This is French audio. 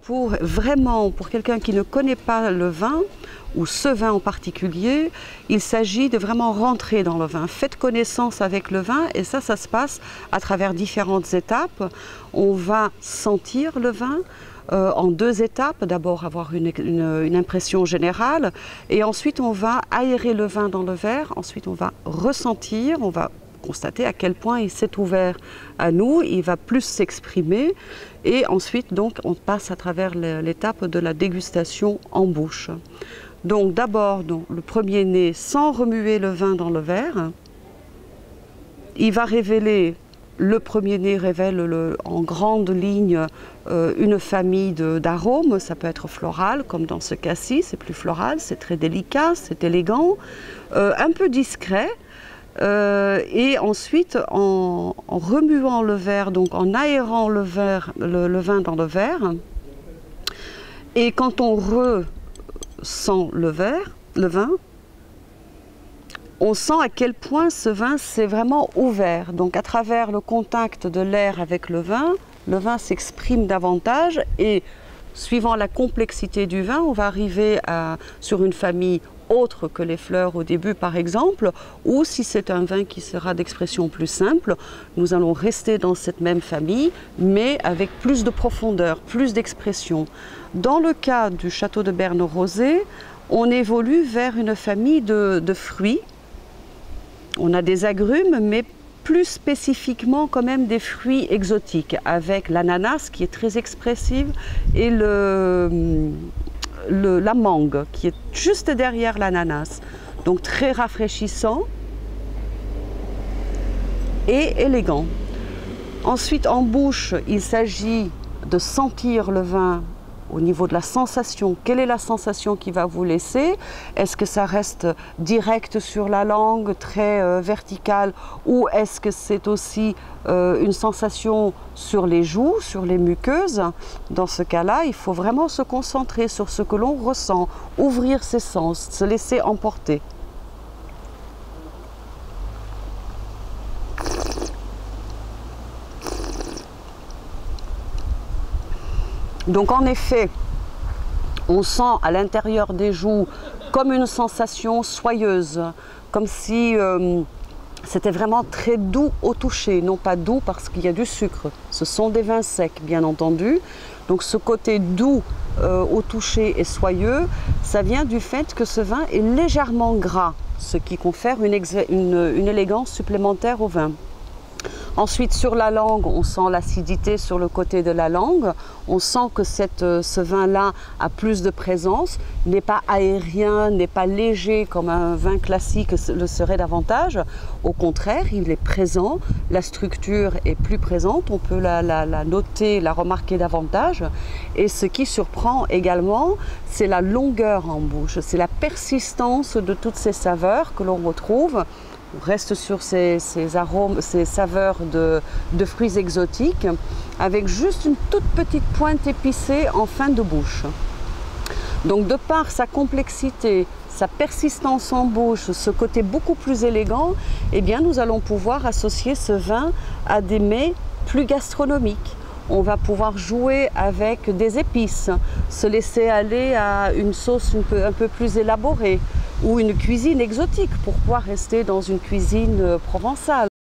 pour quelqu'un qui ne connaît pas le vin, ou ce vin en particulier, il s'agit de vraiment rentrer dans le vin. Faites connaissance avec le vin et ça se passe à travers différentes étapes. On va sentir le vin en 2 étapes. D'abord avoir une impression générale et ensuite on va aérer le vin dans le verre. Ensuite on va ressentir, on va constater à quel point il s'est ouvert à nous, il va plus s'exprimer et ensuite donc on passe à travers l'étape de la dégustation en bouche. Donc d'abord le premier nez sans remuer le vin dans le verre, il va révéler, le premier nez révèle en grande ligne une famille d'arômes, ça peut être floral comme dans ce cas-ci, c'est plus floral, c'est très délicat, c'est élégant, un peu discret. Et ensuite, en remuant le verre, donc en aérant le vin dans le verre, et quand on ressent le vin, on sent à quel point ce vin s'est vraiment ouvert. Donc à travers le contact de l'air avec le vin s'exprime davantage et suivant la complexité du vin, on va arriver sur une famille autre que les fleurs au début par exemple, ou si c'est un vin qui sera d'expression plus simple, nous allons rester dans cette même famille, mais avec plus de profondeur, plus d'expression. Dans le cas du château de Berne rosé, on évolue vers une famille de fruits. On a des agrumes, mais plus spécifiquement quand même des fruits exotiques, avec l'ananas qui est très expressive et la mangue qui est juste derrière l'ananas, donc très rafraîchissant et élégant. Ensuite en bouche, il s'agit de sentir le vin au niveau de la sensation. Quelle est la sensation qui va vous laisser? Est-ce que ça reste direct sur la langue, très vertical, ou est-ce que c'est aussi une sensation sur les joues, sur les muqueuses? Dans ce cas-là, il faut vraiment se concentrer sur ce que l'on ressent, ouvrir ses sens, se laisser emporter. Donc en effet, on sent à l'intérieur des joues comme une sensation soyeuse, comme si c'était vraiment très doux au toucher, non pas doux parce qu'il y a du sucre. Ce sont des vins secs, bien entendu. Donc ce côté doux au toucher et soyeux, ça vient du fait que ce vin est légèrement gras, ce qui confère une élégance supplémentaire au vin. Ensuite, sur la langue, on sent l'acidité sur le côté de la langue. On sent que ce vin-là a plus de présence, n'est pas aérien, n'est pas léger comme un vin classique le serait davantage. Au contraire, il est présent, la structure est plus présente, on peut la noter, la remarquer davantage. Et ce qui surprend également, c'est la longueur en bouche, c'est la persistance de toutes ces saveurs que l'on retrouve. On reste sur ces arômes, ces saveurs de fruits exotiques avec juste une toute petite pointe épicée en fin de bouche. Donc de par sa complexité, sa persistance en bouche, ce côté beaucoup plus élégant, eh bien nous allons pouvoir associer ce vin à des mets plus gastronomiques. On va pouvoir jouer avec des épices, se laisser aller à une sauce un peu plus élaborée ou une cuisine exotique. Pourquoi rester dans une cuisine provençale?